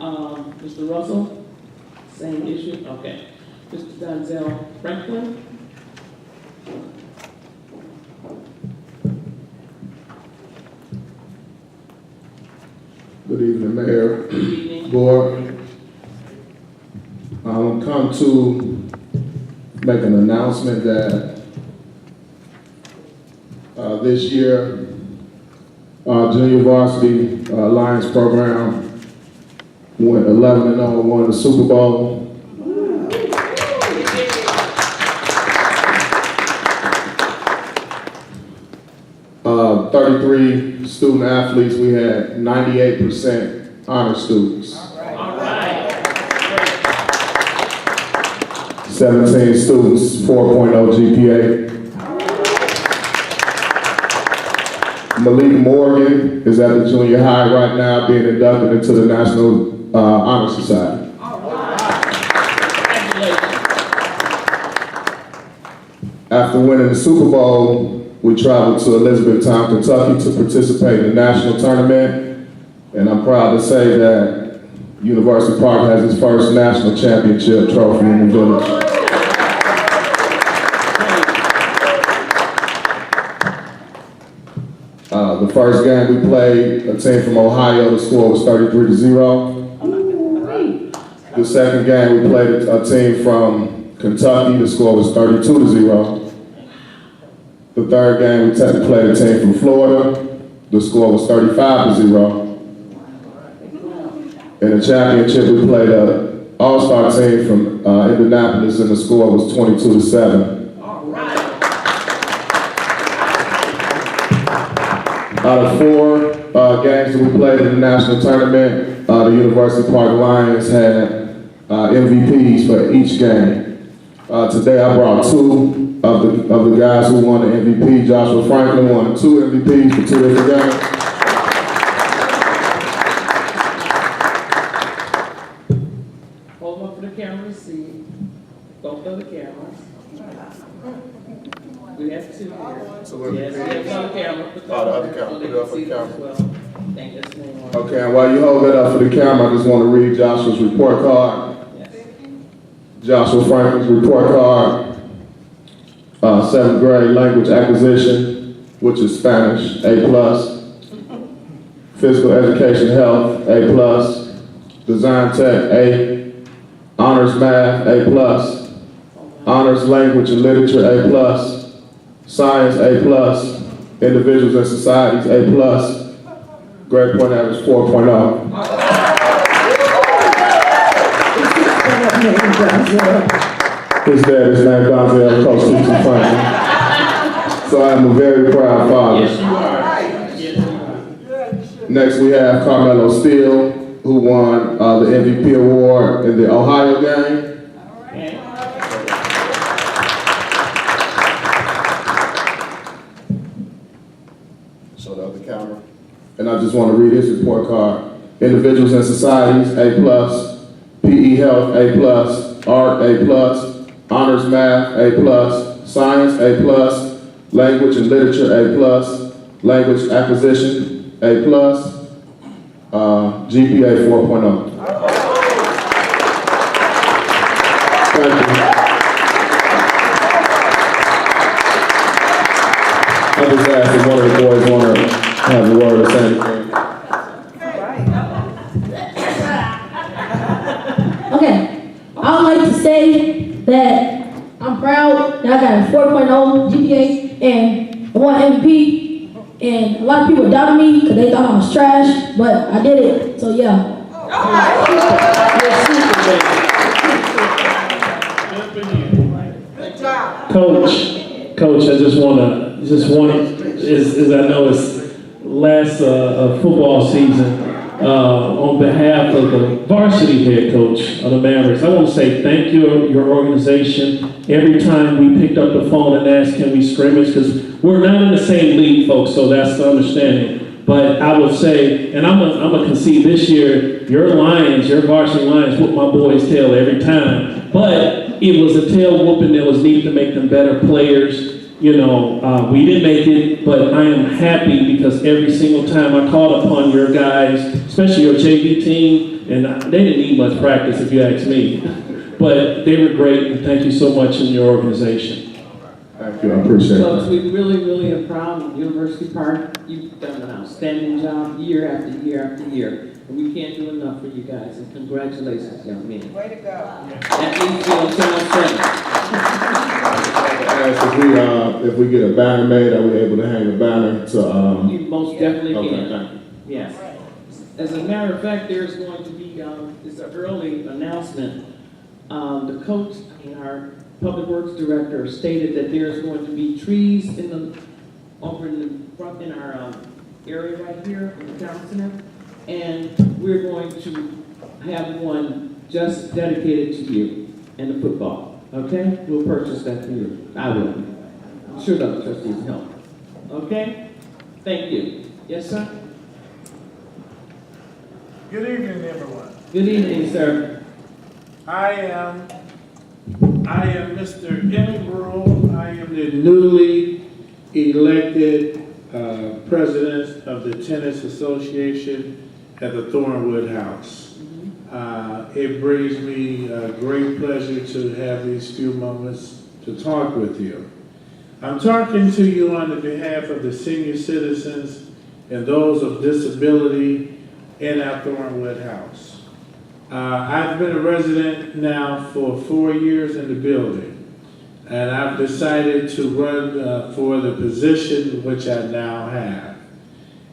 Mr. Russell, same issue, okay. Mr. Denzel Franklin. Good evening, Mayor, Good evening. Board. Come to make an announcement that this year, our junior varsity Lions program went 11-0, won the Super Bowl. Uh, 33 student athletes, we had 98% honor students. All right. 17 students, 4.0 GPA. Malik Morgan is at the junior high right now being inducted into the National Honor Society. All right. Congratulations. After winning the Super Bowl, we traveled to Elizabethtown, Kentucky to participate in the national tournament. And I'm proud to say that University Park has its first national championship trophy in the village. The first game we played, a team from Ohio, the score was 33-0. The second game we played a team from Kentucky, the score was 32-0. The third game we played a team from Florida, the score was 35-0. In the championship we played an all-star team from Indianapolis and the score was 22-7. Out of 4 games that we played in the national tournament, the University Park Lions had MVPs for each game. Today I brought 2 of the guys who won the MVP. Joshua Franklin won 2 MVPs for 2 different games. Hold up for the camera, see. Both of the cameras. We have 2 here. Yes, we have on the camera. Put that Oh, the up other there camera. so they Put it up can for the see this camera. as well. I think that's the name on it. Okay, and while you hold that up for the camera, I just want to read Joshua's report card. Yes. Joshua Franklin's report card, 7th grade language acquisition, which is Spanish, A+. Physical education health, A+. Design tech, A. Honors math, A+. Honors language and literature, A+. Science, A+. Individuals and societies, A+. Grade point average, 4.0. His dad is named Donzel, Coach T.T. Franklin. So I'm a very proud father. Yes, you are. Yes, you are. Next we have Carmelo Steele, who won the MVP award in the Ohio game. Okay. Show the other camera. And I just want to read his report card. Individuals and societies, A+. PE health, A+. Art, A+. Honors math, A+. Science, A+. Language and literature, A+. Language acquisition, A+. GPA 4.0. Thank you. I just asked if one of the boys want to have a word or say anything. Okay, I would like to say that I'm proud that I got a 4.0 GPA and I won MVP. And a lot of people doubted me because they thought I was trash, but I did it. So yeah. Coach, I just wanted, as I know it's last football season, on behalf of the varsity head coach of the Mavericks, I want to say thank you, your organization. Every time we picked up the phone and asked, can we scrimmage? Because we're not in the same league, folks, so that's the understanding. But I would say, and I'm gonna concede this year, your Lions, your varsity Lions, whoop my boys' tail every time. But it was a tail whooping that was needed to make them better players. You know, we didn't make it, but I am happy because every single time I called upon your guys, especially your JV team, and they didn't need much practice if you ask me, but they were great, and thank you so much in your organization. Thank you, I appreciate Coach, that. we really are proud of University Park. You've done an outstanding job year after year after year. And we can't do enough for you guys. And congratulations, young men. Way to go. That means you don't tell us Ask if we get a banner made, are we able to hang a banner to, You most definitely okay, can. thank you. Yes. As a matter of fact, there's going to be, it's an early announcement. The coach, our public works director stated that there's going to be trees over in the front in our area right here in the town center. And we're going to have one just dedicated to you and the football. Okay? We'll purchase that for you. I will. I'm sure the other trustees help. Okay? Thank you. Yes, sir? Good evening, everyone. Good evening, sir. I am Mr. Emmett Rule. I am the newly elected president of the Tennis Association at the Thornwood House. It brings me great pleasure to have these few moments to talk with you. I'm talking to you on the behalf of the senior citizens and those of disability in our Thornwood House. I've been a resident now for 4 years in the building, and I've decided to run for the position which I now have.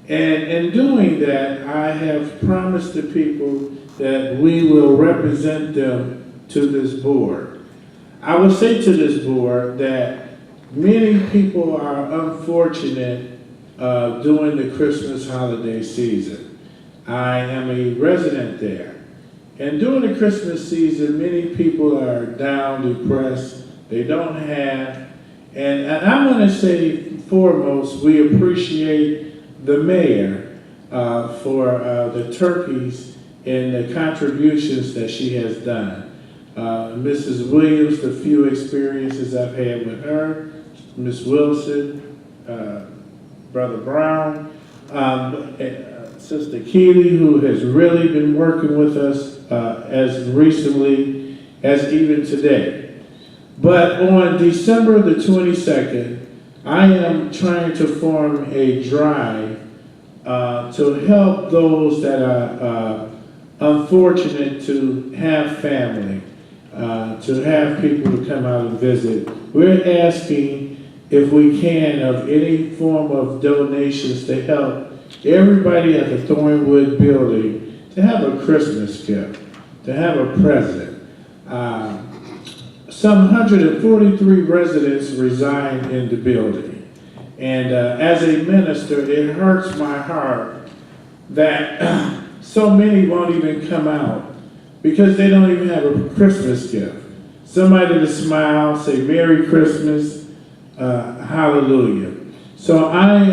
And in doing that, I have promised the people that we will represent them to this board. I will say to this board that many people are unfortunate during the Christmas holiday season. I am a resident there. And during the Christmas season, many people are down, depressed, they don't have, and I want to say foremost, we appreciate the mayor for the turkeys and the contributions that she has done. Mrs. Williams, the few experiences I've had with her, Ms. Wilson, Brother Brown, Sister Keeley, who has really been working with us as recently as even today. But on December the 22nd, I am trying to form a drive to help those that are unfortunate to have family, to have people to come out and visit. We're asking if we can of any form of donations to help everybody at the Thornwood building to have a Christmas gift, to have a present. Some 143 residents reside in the building. And as a minister, it hurts my heart that so many won't even come out because they don't even have a Christmas gift. Somebody to smile, say Merry Christmas, hallelujah. So I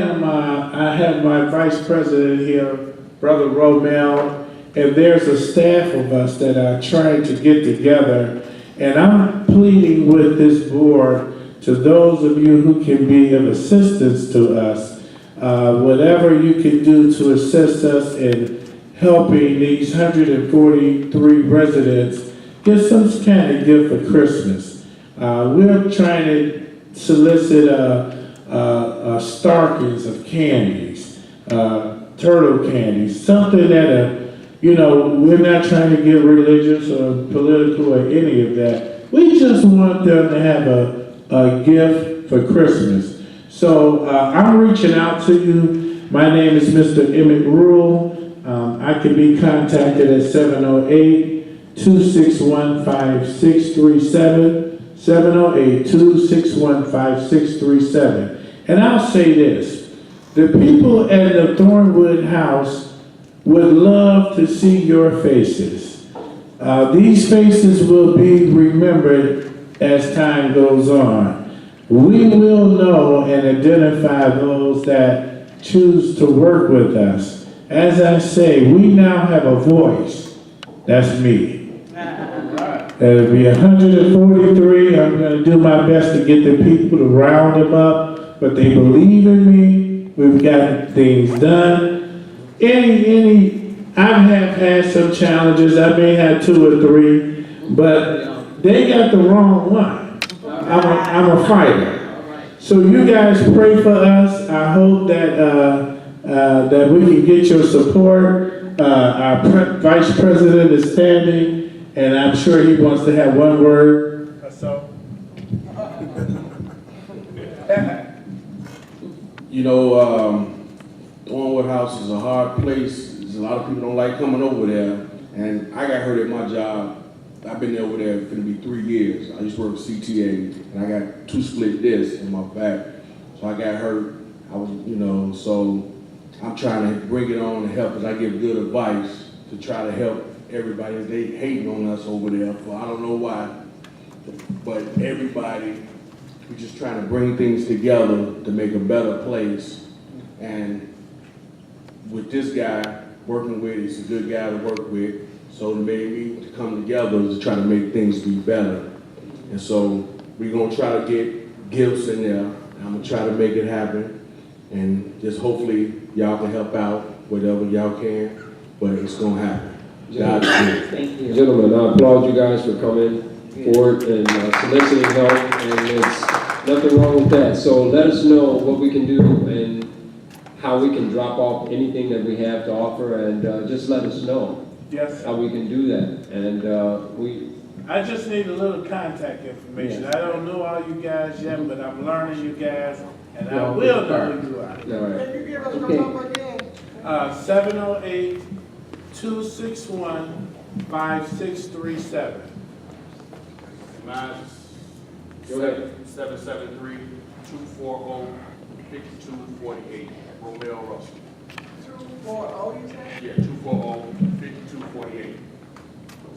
have my vice president here, Brother Romel, and there's a staff of us that are trying to get together. And I'm pleading with this board to those of you who can be of assistance to us, whatever you can do to assist us in helping these 143 residents get some kind of gift for Christmas. We're trying to solicit stockings of candies, turtle candies, something that we're not trying to get religious or political or any of that. We just want them to have a gift for Christmas. So I'm reaching out to you. My name is Mr. Emmett Rule. I can be contacted at 708-261-5637, 708-261-5637. And I'll say this, the people at the Thornwood House would love to see your faces. These faces will be remembered as time goes on. We will know and identify those that choose to work with us. As I say, we now have a voice. That's me. It'll be 143. I'm gonna do my best to get the people to round them up, but they believe in me. We've gotten things done. I have had some challenges. I may have 2 or 3, but they got the wrong one. I'm a fighter. So you guys pray for us. I hope that we can get your support. Our vice president is standing, and I'm sure he wants to have one word or so. You know, Thornwood House is a hard place. There's a lot of people don't like coming over there. And I got hurt at my job. I've been over there for 3 years. I used to work at CTA, and I got 2 split discs in my back. So I got hurt. I was, so I'm trying to bring it on and help, because I give good advice to try to help everybody. They hating on us over there for I don't know why, but everybody, we're just trying to bring things together to make a better place. And with this guy working with, he's a good guy to work with. So it made me to come together to try to make things be better. And so we're gonna try to get gifts in there. I'm gonna try to make it happen. And just hopefully y'all can help out whatever y'all can, but it's gonna happen. God's good. Thank you. Gentlemen, I applaud you guys for coming forward and soliciting help, and there's nothing wrong with that. So let us know what we can do and how we can drop off anything that we have to offer, and just let us know. Yes. How we can do that, and I just need a little contact information. I don't know all you guys yet, but I'm learning you guys, and I will know who you are. all right. Can you give us the number again? 708-261-5637. Mine's Go ahead. 773-240-5248. Romeo Russell. 240, you said? Yeah, 240-5248.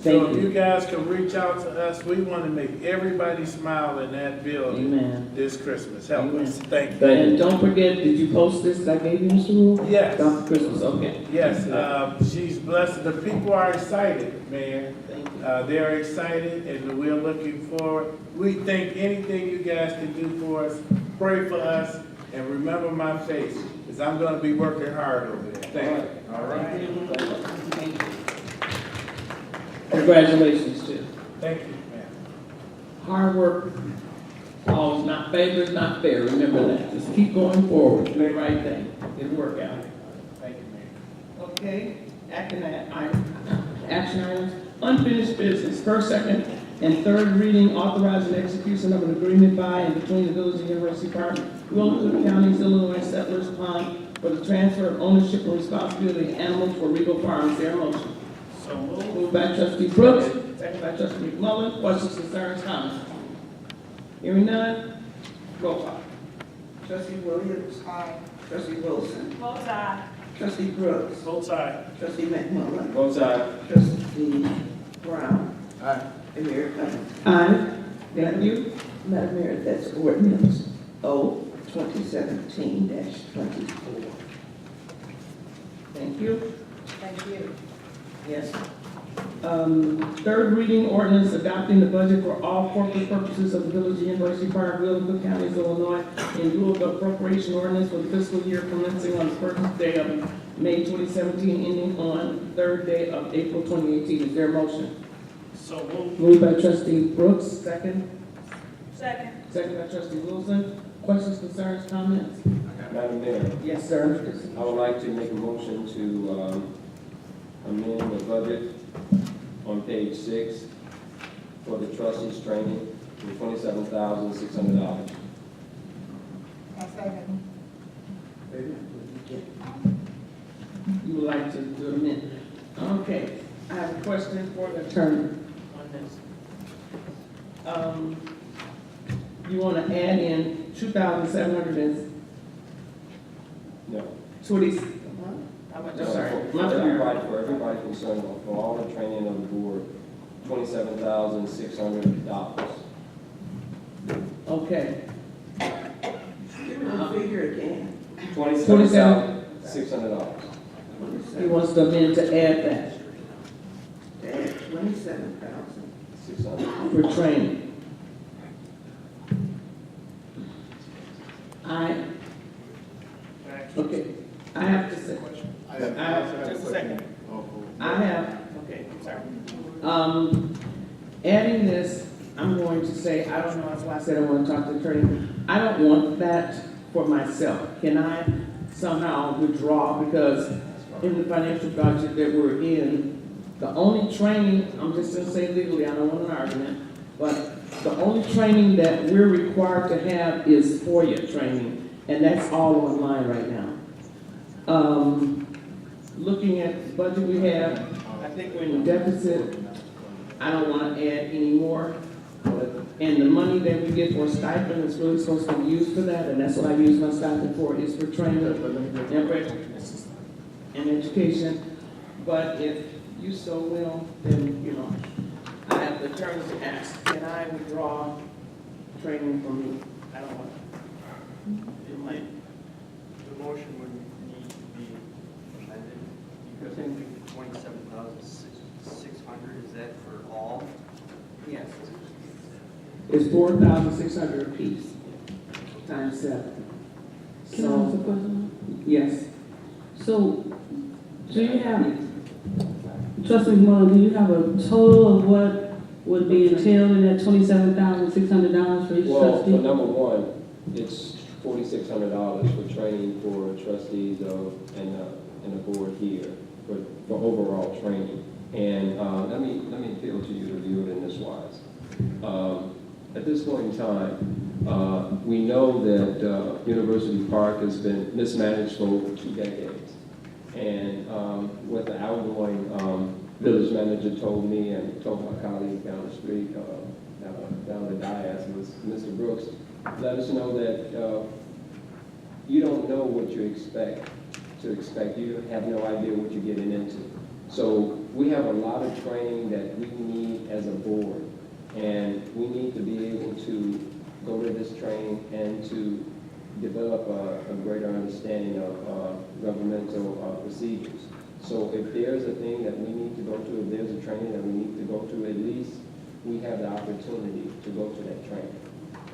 So if you guys can reach out to us, we want to make everybody smile in that building Amen. this Christmas. Help us. Thank you. Thank And don't forget, did you post this that I gave you, Mr. Rule? Yes. Dr. Christmas, okay. Yes, she's blessed. The people are excited, man. Thank you. They're excited, and we're looking forward. We think anything you guys can do for us, pray for us, and remember my face, because I'm going to be working hard over there. Thank you. All right. Thank you. Congratulations, too. Thank you, man. Hard work, always not favors, not fair. Remember that. Just keep going forward. Do the right thing. It'll work out. Thank you, man. Okay, action items, unfinished business, first, second, and third reading, authorizing execution of an agreement by and between the Village and University Park, Wilkes County's Illinois Settlers Pond for the transfer of ownership and responsibility of animals for Regal Farms. Is there a motion? So moved. Moved by trustee Brooks, second by trustee McMullen. Questions, concerns, comments? Hearing none, roll call. Trustee Williams. Aye. Trustee Wilson. Both sides. Trustee Brooks. Both sides. Trustee McMillan. Both sides. Trustee Brown. Aye. And Mayor Clemens. Aye. Thank you. Madam Mayor, that's ordinance O 2017-24. Thank you. Thank you. Yes. Third reading ordinance adopting the budget for all corporate purposes of the Village of University Park, Wilkes County, Illinois, in lieu of the appropriation ordinance for the fiscal year commencing on the first day of May 2017, ending on the third day of April 2018. Is there a motion? So moved. Moved by trustee Brooks, second. Second. Second by trustee Wilson. Questions, concerns, comments? Madam Mayor, Yes, sir. I would like to make a motion to amend the budget on page 6 for the trustees training to $27,600. I second. You would like to do amendment? Okay, I have a question for the attorney on this. You want to add in 2,720? No. How much? I'm sorry. For everybody concerned, for all the training of the board, $27,600. Okay. Give me the figure again. $27,600. He wants to amend to add that. Add 27,000. 600. for training. Okay, I have to say, Just a second. okay, Sorry. adding this, I'm going to say, I don't know, that's why I said I want to talk to the attorney. I don't want that for myself. Can I somehow withdraw, because in the financial budget that we're in, the only training, I'm just gonna say legally, I don't want an argument, but the only training that we're required to have is FOIA training, and that's all online right now. Looking at the budget we have, I think we're in a deficit. I don't want to add any more. And the money that we get for stipend is really supposed to be used for that, and that's what I use my stipend for, is for training and education. But if you so will, then, you know, I have the attorney to ask, can I withdraw training from me? I don't want it might. The motion would need to be amended, because I think 27,600, is that for all? Yes. It's 4,600 apiece, times 7. Can I ask a question? Yes. So, do you have, trustee Mullen, do you have a total of what would be entailed in that $27,600 for each Well, trustee? for number one, it's $4,600 for training for trustees and the board here for overall training. And let me appeal to you to view it in this wise. At this point in time, we know that University Park has been mismanaged for over 2 decades. And what the outgoing village manager told me and told my colleagues down the street, down the dais, was Mr. Brooks, let us know that you don't know what you expect. You have no idea what you're getting into. So we have a lot of training that we need as a board, and we need to be able to go to this training and to develop a greater understanding of governmental procedures. So if there's a thing that we need to go to, if there's a training that we need to go to, at least we have the opportunity to go to that training.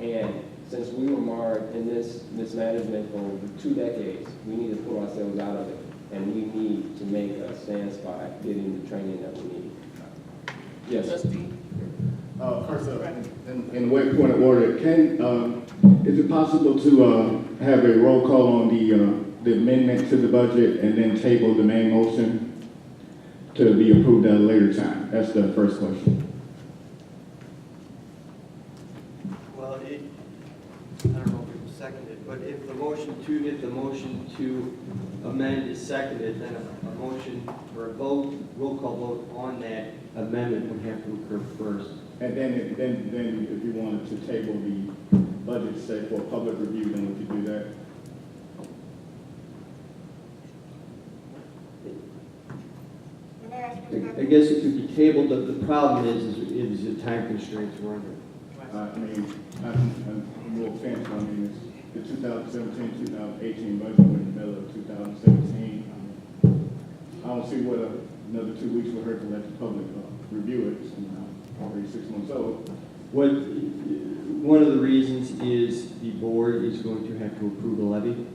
And since we were marred in this mismanagement for over 2 decades, we need to pull ourselves out of it, and we need to make a stance by getting the training that we need. Yes. First up, in way point of order, is it possible to have a roll call on the amendment to the budget and then table the main motion to be approved at a later time? That's the first question. Well, I don't know if it was seconded, but if the motion to amend is seconded, then a motion or a vote, roll call vote on that amendment would have to occur first. And then if you wanted to table the budget, say, for public review, then we could do that. I guess it could be tabled, but the problem is the time constraints we're under. I'm real fancy. I mean, it's the 2017, 2018 budget, we're in the middle of 2017. I don't see what another 2 weeks will hurt to let the public review it. It's already 6 months old. One of the reasons is the board is going to have to approve a levy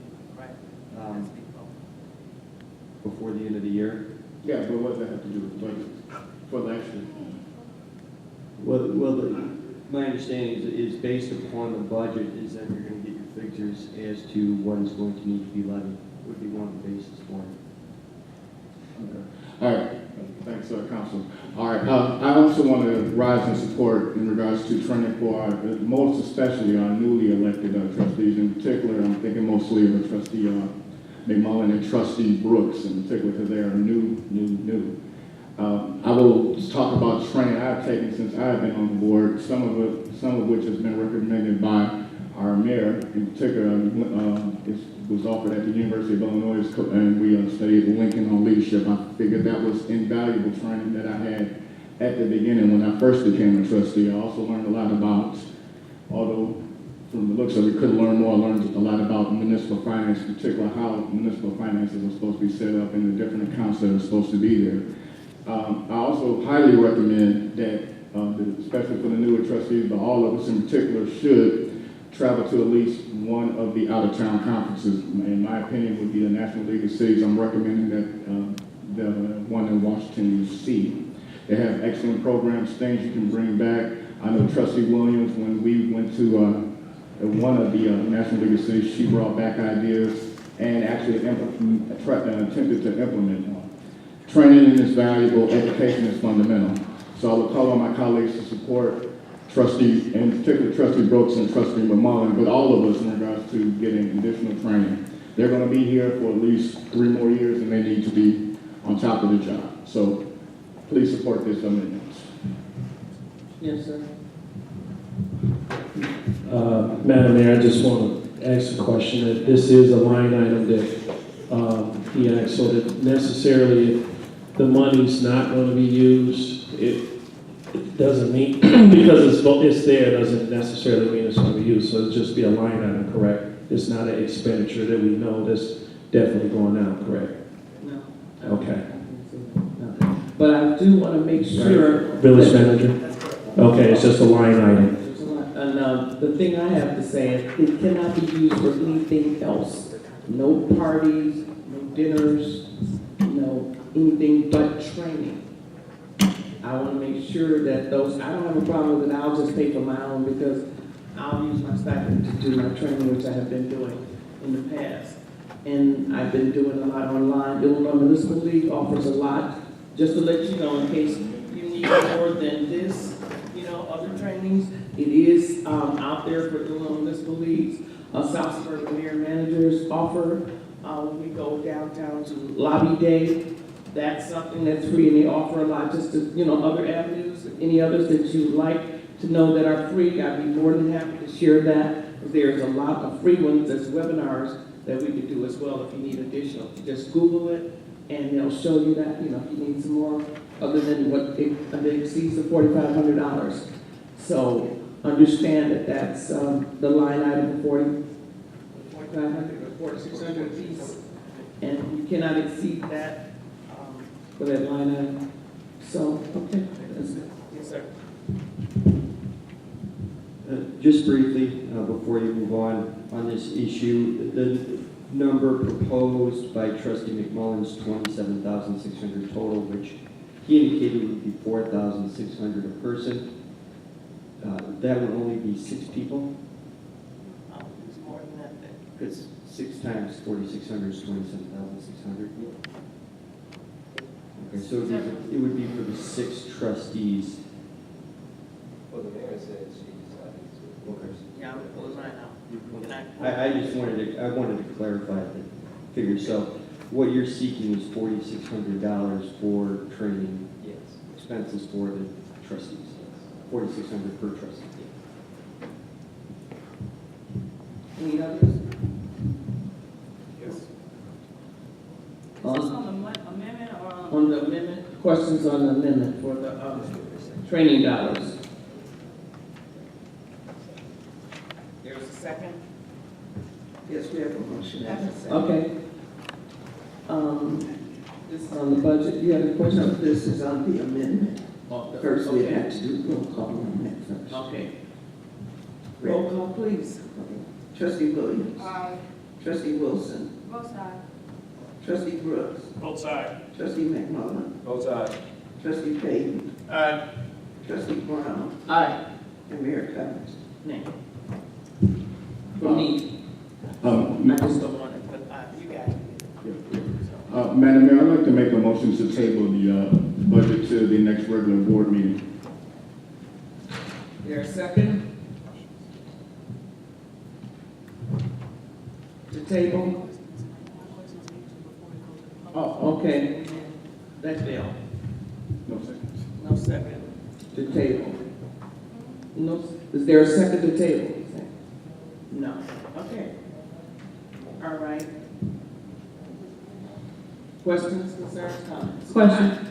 before the end of the year. Yeah, but what does that have to do with the budget for last year? My understanding is based upon the budget is that you're going to get your figures as to what is going to need to be levied, would be one of the basis for it. Okay. All right. Thanks, Council. All right. I also want to rise in support in regards to training for our, most especially our newly elected trustees. In particular, I'm thinking mostly of the trustee McMullen and trustee Brooks in particular, because they are new. I will talk about training I've taken since I've been on the board, some of which has been recommended by our mayor. In particular, it was offered at the University of Illinois, and we studied Lincoln on leadership. I figured that was invaluable training that I had at the beginning when I first became a trustee. I also learned a lot about, although from the looks of it, could learn more, I learned a lot about municipal finance, particularly how municipal finances are supposed to be set up and the different accounts that are supposed to be there. I also highly recommend that especially for the newer trustees, but all of us in particular should travel to at least one of the out-of-town conferences. In my opinion, would be the National League of Cities. I'm recommending that the one in Washington, D.C. They have excellent programs, things you can bring back. I know Trustee Williams, when we went to one of the National League of Cities, she brought back ideas and actually attempted to implement them. Training is valuable, education is fundamental. So I would call on my colleagues to support Trustee, in particular Trustee Brooks and Trustee McMullen, but all of us in regards to getting additional training. They're going to be here for at least 3 more years and they need to be on top of the job. So please support this amendment. Yes, sir. Madam Mayor, I just want to ask a question. That this is a line item that he asked, so that necessarily if the money's not going to be used, it doesn't mean, because it's there, doesn't necessarily mean it's going to be used. So it'll just be a line item, correct? It's not an expenditure that we know that's definitely going out, correct? No. Okay. But I do want to make sure. Village manager? Okay, it's just a line item. And the thing I have to say is it cannot be used for anything else. No parties, no dinners, no anything but training. I want to make sure that those, I don't have a problem with it. I'll just pay for my own because I'll use my stipend to do my training, which I have been doing in the past. And I've been doing a lot online. Illinois Municipal League offers a lot. Just to let you know, in case you need more than this, other trainings, it is out there for Illinois Municipal Leagues. South Suburban Mayor Managers offer, when we go downtown to Lobby Day, that's something that's free, and they offer a lot just to, other avenues, any others that you'd like to know that are free. I'd be more than happy to share that. There's a lot of free ones, there's webinars that we could do as well if you need additional. Just Google it, and they'll show you that, if you need some more, other than what it exceeds the $4,500. So understand that that's the line item for $4,500 or $4,600 piece, and you cannot exceed that for that line item. So, okay, that's good. Yes, sir. Just briefly, before you move on this issue, the number proposed by Trustee McMullen is $27,600 total, which he indicated would be $4,600 a person. That would only be 6 people. It's more than that then. Because 6 times 4,600 is 27,600. Okay, so it would be for the 6 trustees. Well, the mayor said she decided to. Okay. Yeah, I'm pulling right now. I just wanted to clarify the figure. So what you're seeking is $4,600 for training expenses for the trustees. $4,600 per trustee. Any others? Is this on the amendment or on? On the amendment, questions on the amendment for the training dollars. There's a second? Yes, we have a motion and a second. Okay. This is on the budget. You have any No, questions? this is on the amendment. First, we Okay. have to do roll call on that first. Okay. Roll call, please. Trustee Williams. Aye. Trustee Wilson. Both sides. Trustee Brooks. Both sides. Trustee McMullen. Both sides. Trustee Payton. Aye. Trustee Brown. Aye. And Mayor Collins. Nay. For me, I just don't want it, but you got it. Madam Mayor, I'd like to make a motion to table the budget to the next regular board meeting. There a second? The table? Oh, okay. That bill. No seconds. No second. The table. No, is there a second to table? No. Okay. All right. Questions, concerns, comments? Question.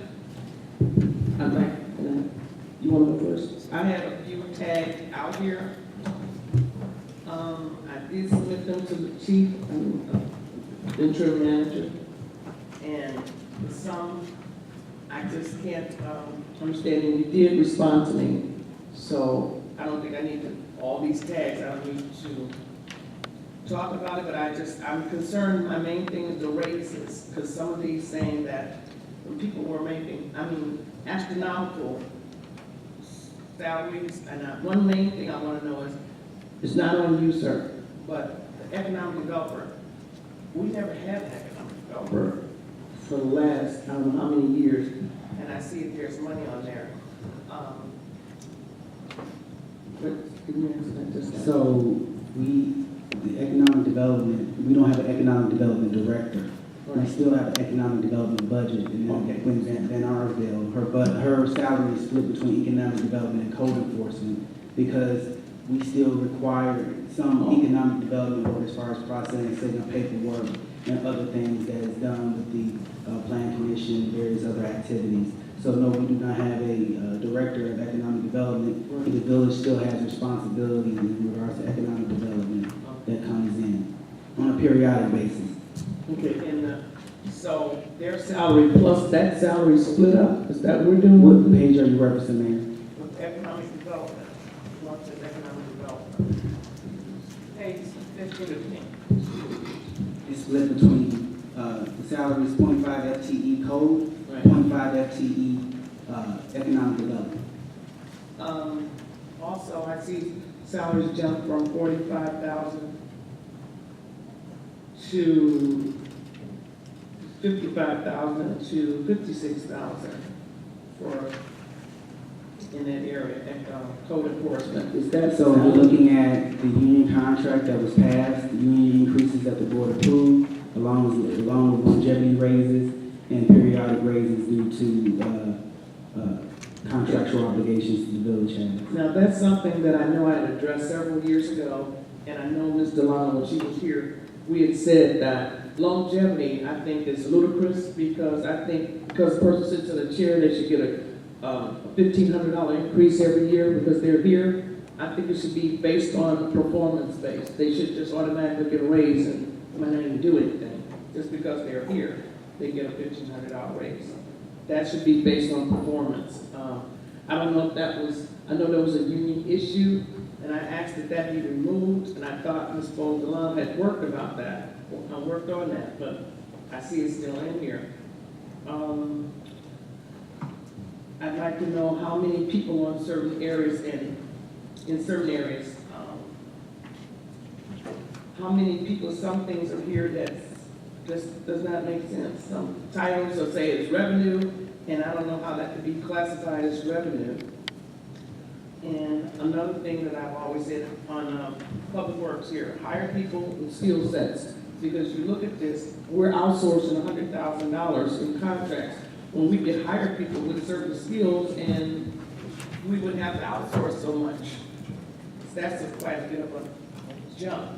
I'd like, you want to go first? I have a few tagged out here. I did submit them to the chief, interim manager, and some I just can't, understand, and you did respond to me, so I don't think I need to, all these tags, I don't need to talk about it, but I'm concerned, my main thing is the raises, because some of these saying that when people were making, astronomical salaries, and one main thing I want to know is, it's not on you, sir, but the economic developer, we never had an economic developer for the last, I don't know how many years, and I see if there's money on there. But can you answer that just now? So the economic development, we don't have an economic development director. We still have an economic development budget, and then when Van Arsdale, her salary is split between economic development and code enforcement, because we still require some economic development work as far as processing, setting up paperwork, and other things that is done with the plan commission, various other activities. So no, we do not have a director of economic development. Right. The village still has responsibilities in regards to economic development that comes in on a periodic basis. Okay, and so their salary plus that salary split up, is that what we're doing? What page are you referencing, Mayor? With economic development, what's in economic development? Page 15. It's split between, the salary is 0.5 FTE code, Right. 0.5 FTE economic development. Also, I see salaries jump from 45,000 to 55,000 to 56,000 for in that area, code enforcement. Is that So we're looking at the union contract that was passed, the union increases that the board approved, along with longevity raises and periodic raises due to contractual obligations to the village has. Now, that's something that I know I had addressed several years ago, and I know Ms. Delano, when she was here, we had said that longevity, I think, is ludicrous, because I think because a person sits in a chair, they should get a $1,500 increase every year because they're here. I think it should be based on performance based. They should just automatically get a raise and when they didn't do anything. Just because they're here, they get a $1,500 raise. That should be based on performance. I don't know if that was, I know there was a union issue, and I asked that that be removed, and I thought Ms. Delano had worked about that. I worked on that, but I see it's still in here. I'd like to know how many people on certain areas in certain areas, how many people, some things are here that just does not make sense. Some titles will say it's revenue, and I don't know how that could be classified as revenue. And another thing that I've always said on public works here, hire people with skill sets. Because you look at this, we're outsourcing $100,000 in contracts when we could hire people with certain skills and we wouldn't have to outsource so much. That's quite a bit of a jump.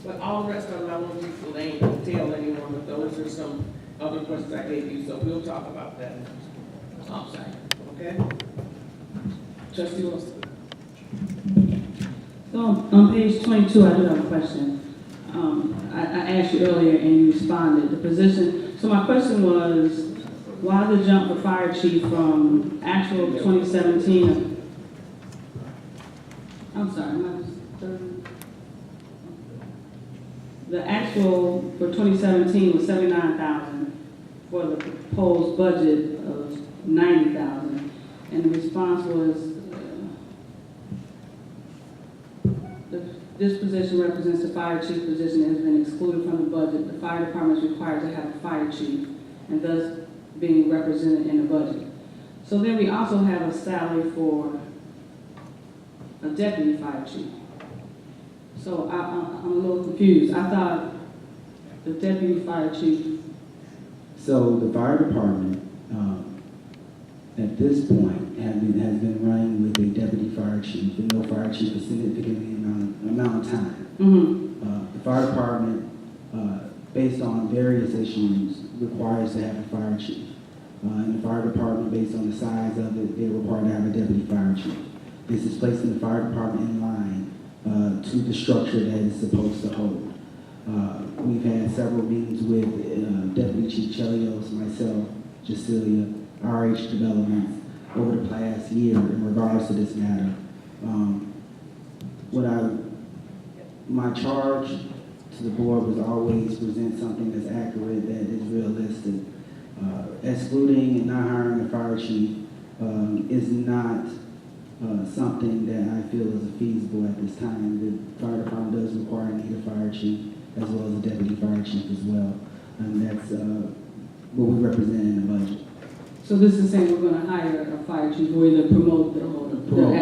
But all the rest of them, I won't detail anymore, but those are some other questions I gave you, so we'll talk about that outside, okay? Trustee Wilson. So on page 22, I do have a question. I asked you earlier and you responded. The position, so my question was, why the jump for fire chief from actual 2017? I'm sorry, the actual for 2017 was $79,000 for the proposed budget of $90,000, and the response was, this position represents the fire chief position that has been excluded from the budget. The fire department is required to have a fire chief, and thus being represented in the budget. So then we also have a salary for a deputy fire chief. So I'm a little confused. I thought the deputy fire chief. So the fire department, at this point, has been running with a deputy fire chief, and no fire chief for significantly amount of time. Mm-hmm. The fire department, based on various issues, requires to have a fire chief. And the fire department, based on the size of it, they're required to have a deputy fire chief. This is placing the fire department in line to the structure that it's supposed to hold. We've had several meetings with Deputy Chief Chelios, myself, Jacilia, RH Developments over the past year in regards to this matter. My charge to the board was always present something that's accurate, that is realistic. Excluding and not hiring a fire chief is not something that I feel is feasible at this time. The fire department does require and need a fire chief as well as a deputy fire chief as well. And that's what we represent in the budget. So this is saying we're gonna hire a fire chief, or either promote the Promote.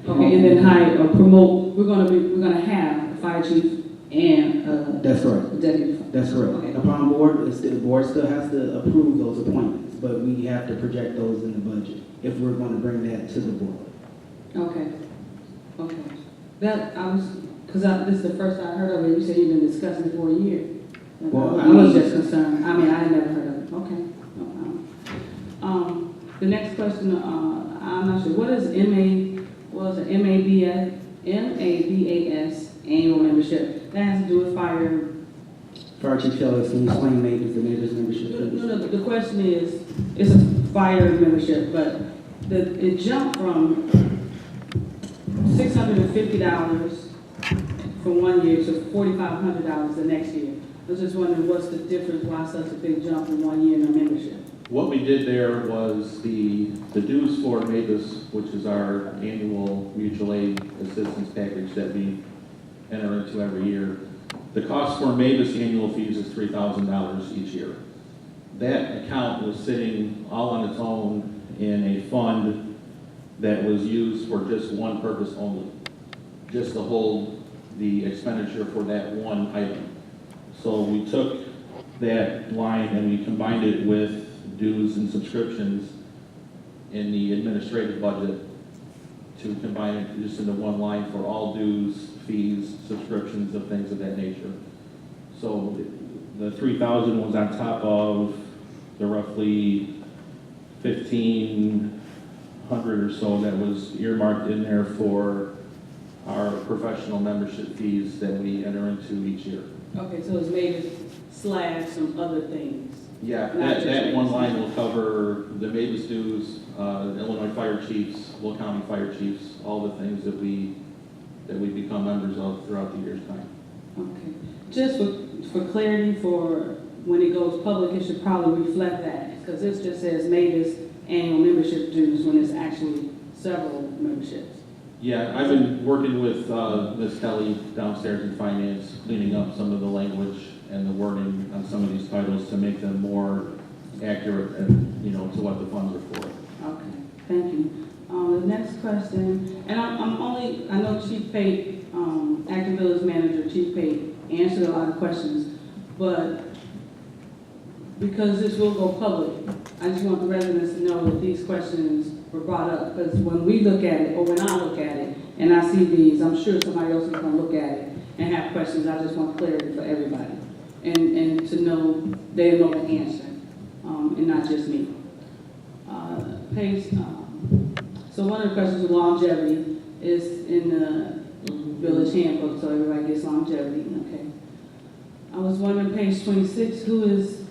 okay, and then hire or promote, we're gonna have a fire chief and That's correct. a deputy. That's correct. Okay. Upon board, the board still has to approve those appointments, but we have to project those in the budget if we're going to bring that to the board. Okay, okay. That, because this is the first I heard of it, you said you've been discussing it for a year. And Well, I was just concerned, I mean, I had never heard of it, okay. No problem. The next question, I'm not sure, what is MABAS annual membership? That has to do with fire. Fire Chief Kellis, can you explain the mayor's membership? No, the question is, it's a fire membership, but it jumped from $650 for 1 year to $4,500 the next year. I was just wondering what's the difference, why such a big jump in 1 year in a membership? What we did there was the dues for MABUS, which is our annual mutual aid assistance package that we enter into every year. The cost for MABUS annual fees is $3,000 each year. That account was sitting all on its own in a fund that was used for just one purpose only, just to hold the expenditure for that one item. So we took that line and we combined it with dues and subscriptions in the administrative budget to combine it just into one line for all dues, fees, subscriptions, and things of that nature. So the 3,000 was on top of the roughly 1,500 or so that was earmarked in there for our professional membership fees that we enter into each year. Okay, so it's maybe slash some other things. Yeah, Not just that one MABUS. line will cover the MABUS dues, Illinois fire chiefs, Will County fire chiefs, all the things that we become members of throughout the year's time. Okay, just for clarity, for when it goes public, it should probably reflect that, because this just says MABUS annual membership dues when it's actually several memberships. Yeah, I've been working with Ms. Kelly downstairs in finance, cleaning up some of the language and the wording on some of these titles to make them more accurate and, to what the funds are for. Okay, thank you. The next question, and I know Chief Pate, Acting Village Manager, Chief Pate, answered a lot of questions, but because this will go public, I just want the residents to know that these questions were brought up, because when we look at it, or when I look at it, and I see these, I'm sure somebody else is going to look at it and have questions. I just want clarity for everybody, and to know they know the answer, and not just me. So one of the questions with longevity is in the village handbook, so everybody gets longevity. Okay. I was wondering, page 26, who is